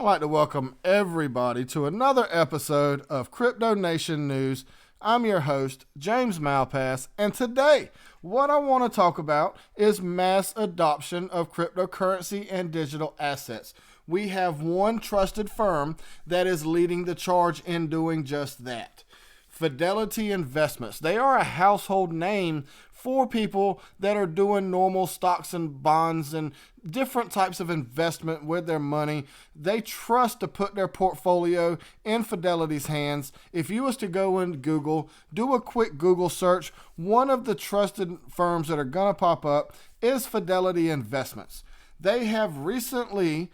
like to welcome everybody to another episode of Crypto Nation News. I'm your host, James Malpass, and today what I want to talk about is mass adoption of cryptocurrency and digital assets. We have one trusted firm that is leading the charge in doing just that. Fidelity Investments. They are a household name for people that are doing normal stocks and bonds and different types of investment with their money. They trust to put their portfolio in Fidelity's hands. If you was to go in Google, do a quick Google search, one of the trusted firms that are going to pop up is Fidelity Investments. They have recently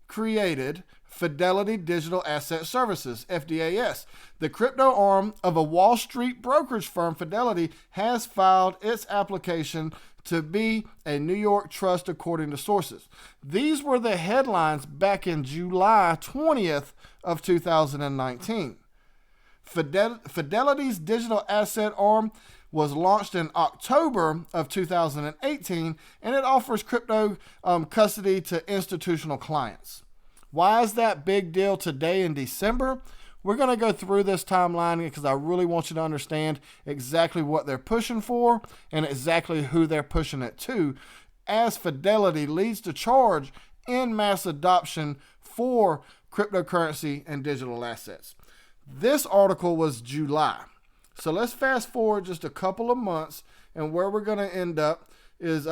created Fidelity Digital Asset Services, FDAS. The crypto arm of a Wall Street brokerage firm, Fidelity, has filed its application to be a New York trust according to sources. These were the headlines back in July 20th of 2019. Fidelity's digital asset arm was launched in October of 2018, and it offers crypto custody to institutional clients. Why is that big deal today in December? We're going to go through this timeline because I really want you to understand exactly what they're pushing for and exactly who they're pushing it to, as Fidelity leads the charge in mass adoption for cryptocurrency and digital assets. This article was July. So let's fast forward just a couple of months, and where we're going to end up is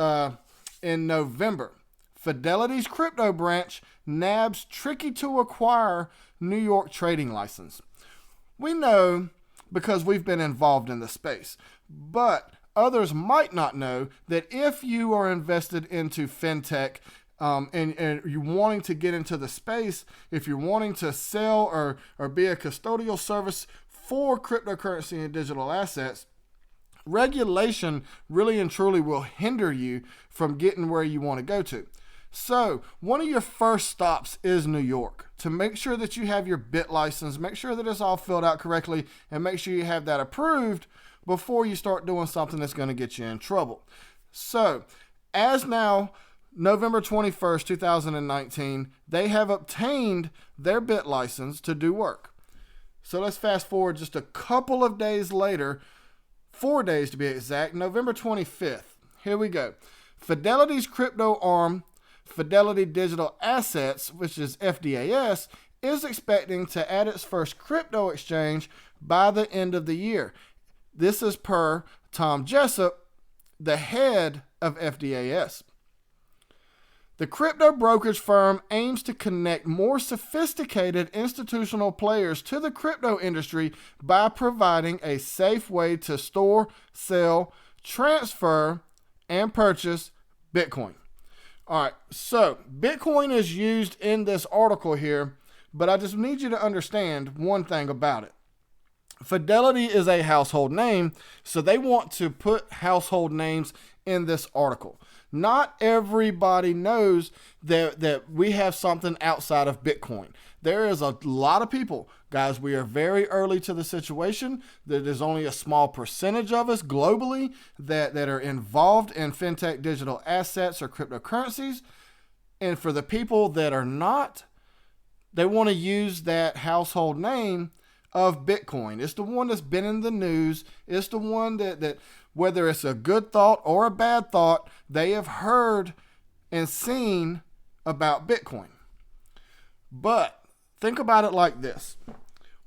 in November. Fidelity's crypto branch nabs tricky to acquire New York trading license. We know because we've been involved in the space, but others might not know that if you are invested into fintech and you're wanting to get into the space, if you're wanting to sell or be a custodial service for cryptocurrency and digital assets, regulation really and truly will hinder you from getting where you want to go to. So one of your first stops is New York. To make sure that you have your BIT license, make sure that it's all filled out correctly, and make sure you have that approved before you start doing something that's going to get you in trouble. So as now, November 21st, 2019, they have obtained their BIT license to do work. So let's fast forward just a couple of days later, 4 days to be exact, November 25th. Here we go. Fidelity's crypto arm, Fidelity Digital Assets, which is FDAS, is expecting to add its first crypto exchange by the end of the year. This is per Tom Jessup, the head of FDAS. The crypto brokerage firm aims to connect more sophisticated institutional players to the crypto industry by providing a safe way to store, sell, transfer, and purchase Bitcoin. All right, so Bitcoin is used in this article here, but I just need you to understand one thing about it. Fidelity is a household name, so they want to put household names in this article. Not everybody knows that we have something outside of Bitcoin. There is a lot of people, guys, we are very early to the situation. There's only a small percentage of us globally that are involved in fintech digital assets or cryptocurrencies. And for the people that are not, they want to use that household name of Bitcoin. It's the one that's been in the news. It's the one that whether it's a good thought or a bad thought, they have heard and seen about Bitcoin. But think about it like this.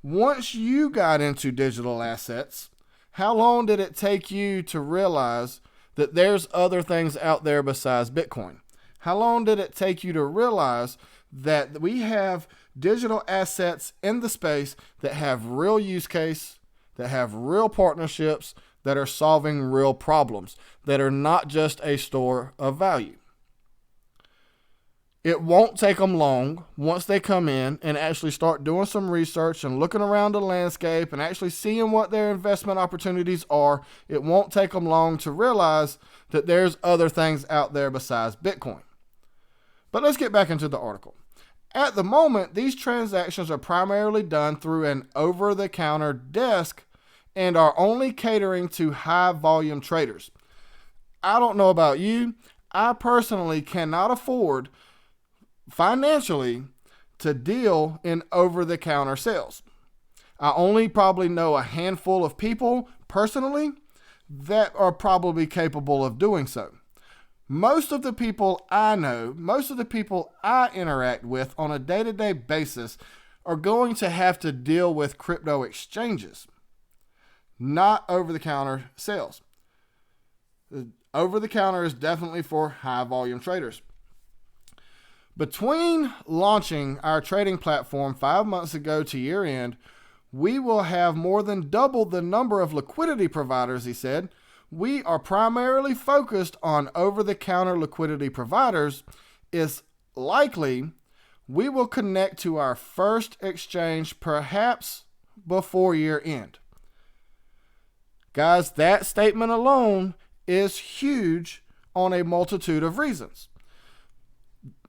Once you got into digital assets, how long did it take you to realize that there's other things out there besides Bitcoin? How long did it take you to realize that we have digital assets in the space that have real use case, that have real partnerships, that are solving real problems, that are not just a store of value? It won't take them long once they come in and actually start doing some research and looking around the landscape and actually seeing what their investment opportunities are. It won't take them long to realize that there's other things out there besides Bitcoin. But let's get back into the article. At the moment, these transactions are primarily done through an over-the-counter desk and are only catering to high-volume traders. I don't know about you. I personally cannot afford financially to deal in over-the-counter sales. I only probably know a handful of people personally that are probably capable of doing so. Most of the people I know, most of the people I interact with on a day-to-day basis are going to have to deal with crypto exchanges, not over-the-counter sales. Over-the-counter is definitely for high-volume traders. Between launching our trading platform 5 months ago to year-end, we will have more than double the number of liquidity providers, he said. We are primarily focused on over-the-counter liquidity providers. It's likely we will connect to our first exchange perhaps before year end. Guys, that statement alone is huge on a multitude of reasons.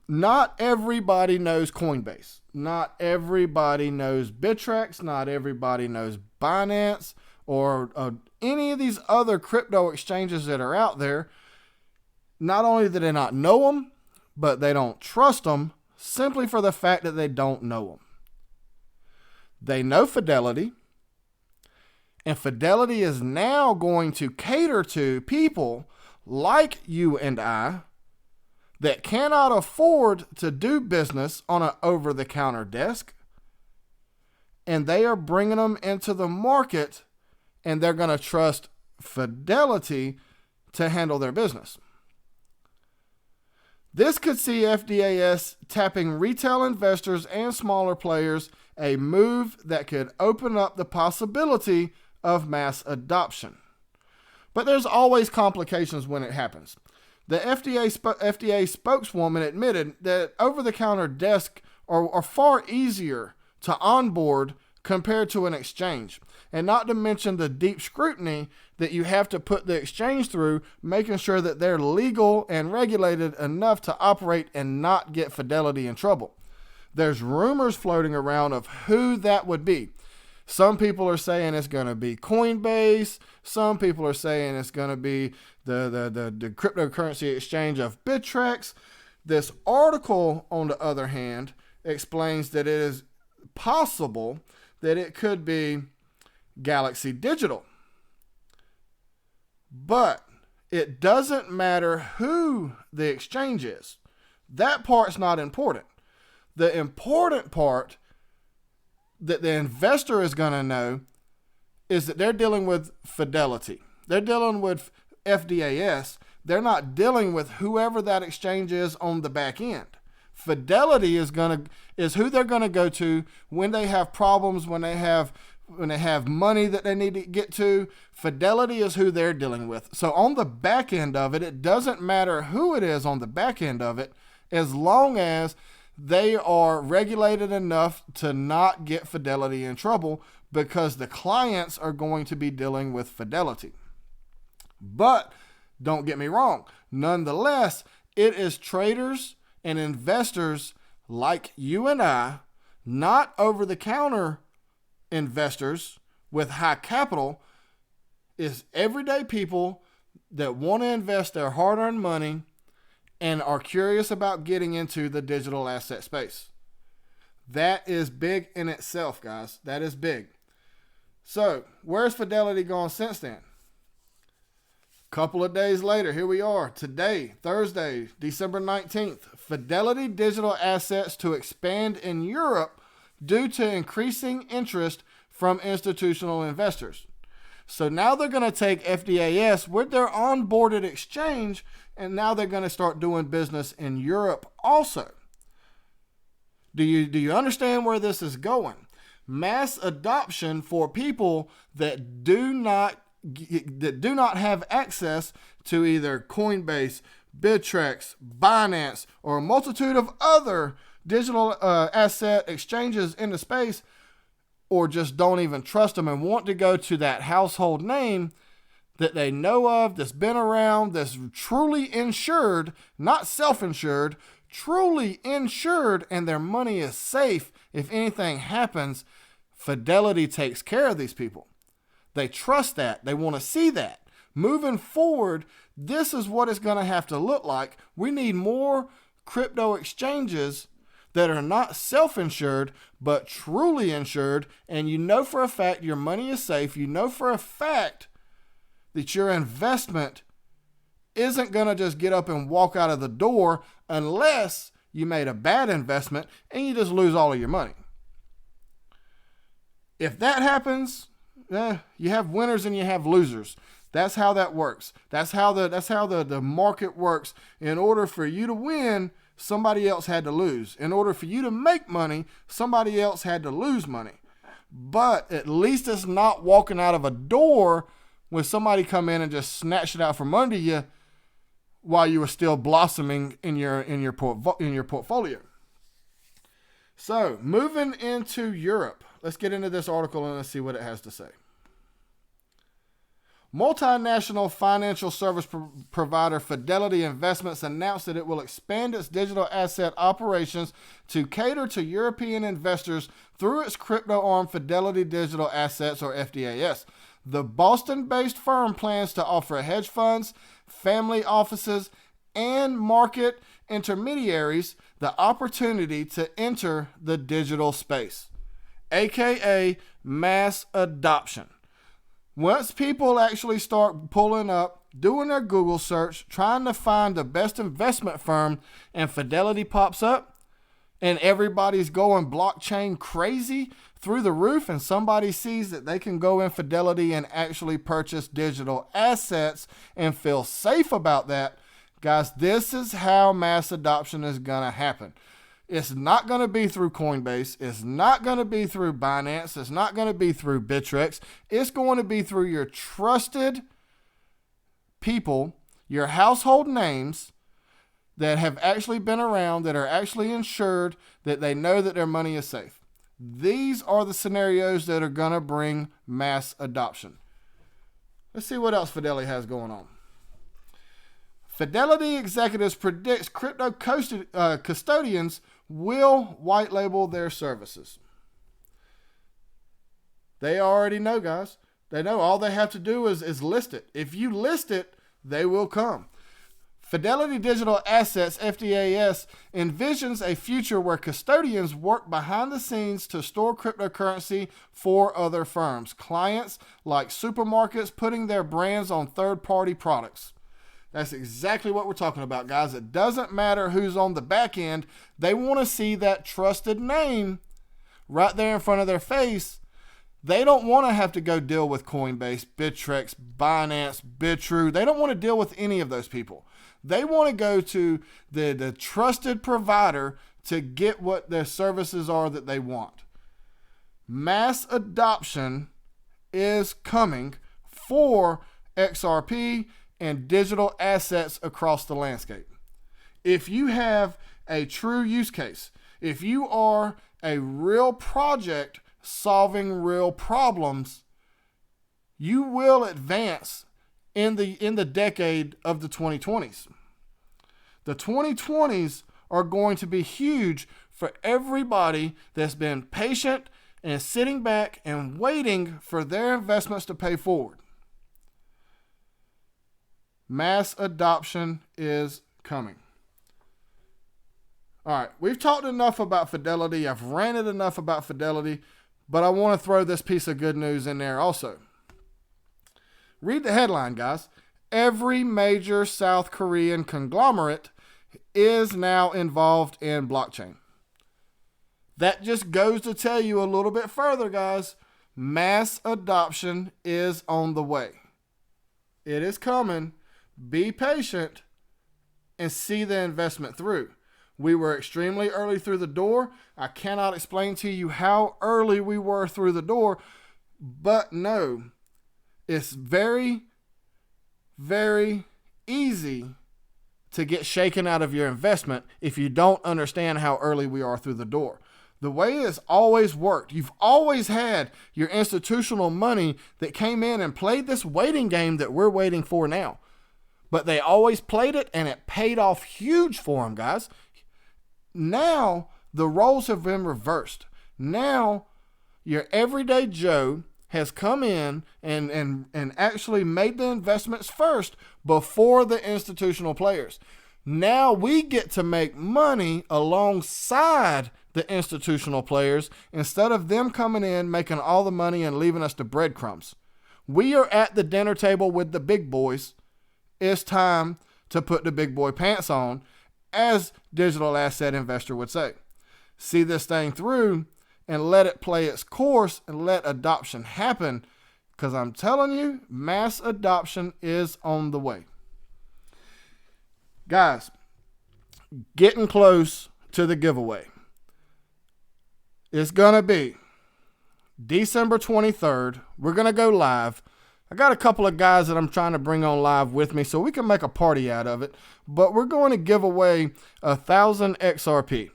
Not everybody knows Coinbase. Not everybody knows Bittrex. Not everybody knows Binance or any of these other crypto exchanges that are out there. Not only do they not know them, but they don't trust them simply for the fact that they don't know them. They know Fidelity, and Fidelity is now going to cater to people like you and I that cannot afford to do business on an over-the-counter desk, and they are bringing them into the market, and they're going to trust Fidelity to handle their business. This could see FDAS tapping retail investors and smaller players, a move that could open up the possibility of mass adoption. But there's always complications when it happens. The FDA spokeswoman admitted that over-the-counter desks are far easier to onboard compared to an exchange, and not to mention the deep scrutiny that you have to put the exchange through, making sure that they're legal and regulated enough to operate and not get Fidelity in trouble. There's rumors floating around of who that would be. Some people are saying it's going to be Coinbase. Some people are saying it's going to be the cryptocurrency exchange of Bittrex. This article, on the other hand, explains that it is possible that it could be Galaxy Digital. But it doesn't matter who the exchange is. That part's not important. The important part that the investor is going to know is that they're dealing with Fidelity. They're dealing with FDAS. They're not dealing with whoever that exchange is on the back end. Fidelity is who they're going to go to when they have problems, when they have money that they need to get to. Fidelity is who they're dealing with. So on the back end of it, it doesn't matter who it is on the back end of it, as long as they are regulated enough to not get Fidelity in trouble, because the clients are going to be dealing with Fidelity. But don't get me wrong. Nonetheless, it is traders and investors like you and I, not over-the-counter investors with high capital, is everyday people that want to invest their hard-earned money and are curious about getting into the digital asset space. That is big in itself, guys. That is big. So, where's Fidelity gone since then? Couple of days later, here we are. Today, Thursday, December 19th. Fidelity Digital Assets to expand in Europe due to increasing interest from institutional investors. So now they're going to take FDAS with their onboarded exchange, and now they're going to start doing business in Europe also. Do you understand where this is going? Mass adoption for people that do not have access to either Coinbase, Bittrex, Binance, or a multitude of other digital asset exchanges in the space, or just don't even trust them and want to go to that household name that they know of, that's been around, that's truly insured, not self-insured, truly insured, and their money is safe. If anything happens, Fidelity takes care of these people. They trust that. They want to see that. Moving forward, this is what it's going to have to look like. We need more crypto exchanges that are not self-insured, but truly insured, and you know for a fact your money is safe. You know for a fact that your investment isn't going to just get up and walk out of the door unless you made a bad investment and you just lose all of your money. If that happens, you have winners and you have losers. That's how that works. That's how the market works. In order for you to win, somebody else had to lose. In order for you to make money, somebody else had to lose money. But at least it's not walking out of a door when somebody come in and just snatched it out from under you while you were still blossoming in your portfolio. So, moving into Europe. Let's get into this article and let's see what it has to say. Multinational financial service provider Fidelity Investments announced that it will expand its digital asset operations to cater to European investors through its crypto arm Fidelity Digital Assets, or FDAS. The Boston-based firm plans to offer hedge funds, family offices, and market intermediaries the opportunity to enter the digital space, aka mass adoption. Once people actually start pulling up, doing their Google search, trying to find the best investment firm, and Fidelity pops up, and everybody's going blockchain crazy through the roof, and somebody sees that they can go in Fidelity and actually purchase digital assets and feel safe about that, guys, this is how mass adoption is going to happen. It's not going to be through Coinbase. It's not going to be through Binance. It's not going to be through Bittrex. It's going to be through your trusted people, your household names that have actually been around, that are actually insured, that they know that their money is safe. These are the scenarios that are going to bring mass adoption. Let's see what else Fidelity has going on. Fidelity executives predicts crypto custodians will white label their services. They already know, guys. They know all they have to do is list it. If you list it, they will come. Fidelity Digital Assets, FDAS, envisions a future where custodians work behind the scenes to store cryptocurrency for other firms. Clients like supermarkets putting their brands on third-party products. That's exactly what we're talking about, guys. It doesn't matter who's on the back end. They want to see that trusted name right there in front of their face. They don't want to have to go deal with Coinbase, Bittrex, Binance, Bitrue. They don't want to deal with any of those people. They want to go to the trusted provider to get what their services are that they want. Mass adoption is coming for XRP and digital assets across the landscape. If you have a true use case, if you are a real project solving real problems, you will advance in the decade of the 2020s. The 2020s are going to be huge for everybody that's been patient and sitting back and waiting for their investments to pay forward. Mass adoption is coming. All right, we've talked enough about Fidelity. I've ranted enough about Fidelity, but I want to throw this piece of good news in there also. Read the headline, guys. Every major South Korean conglomerate is now involved in blockchain. That just goes to tell you a little bit further, guys. Mass adoption is on the way. It is coming. Be patient and see the investment through. We were extremely early through the door. I cannot explain to you how early we were through the door, but no, it's very, very easy to get shaken out of your investment if you don't understand how early we are through the door. The way it's always worked, you've always had your institutional money that came in and played this waiting game that we're waiting for now. But they always played it, and it paid off huge for them, guys. Now, the roles have been reversed. Now, your everyday Joe has come in and actually made the investments first before the institutional players. Now we get to make money alongside the institutional players instead of them coming in, making all the money and leaving us the breadcrumbs. We are at the dinner table with the big boys. It's time to put the big boy pants on, as digital asset investor would say. See this thing through and let it play its course and let adoption happen, because I'm telling you, mass adoption is on the way. Guys, getting close to the giveaway. It's going to be December 23rd. We're going to go live. I got a couple of guys that I'm trying to bring on live with me so we can make a party out of it. But we're going to give away 1,000 XRP.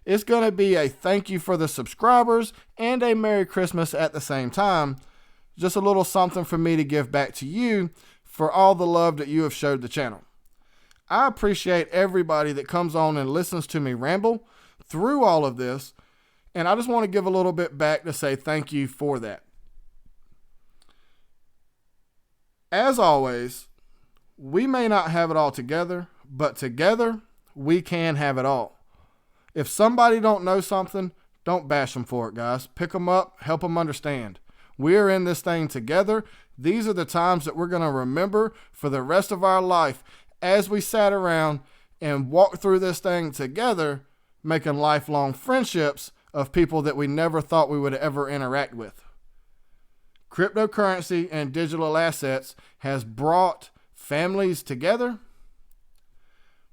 It's going to be a thank you for the subscribers and a Merry Christmas at the same time. Just a little something for me to give back to you for all the love that you have showed the channel. I appreciate everybody that comes on and listens to me ramble through all of this. And I just want to give a little bit back to say thank you for that. As always, we may not have it all together, but together we can have it all. If somebody don't know something, don't bash them for it, guys. Pick them up, help them understand. We're in this thing together. These are the times that we're going to remember for the rest of our life as we sat around and walked through this thing together, making lifelong friendships of people that we never thought we would ever interact with. Cryptocurrency and digital assets has brought families together,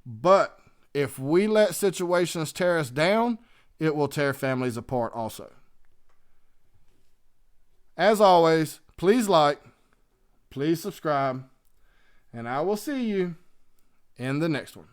but if we let situations tear us down, it will tear families apart also. As always, please like, please subscribe, and I will see you in the next one.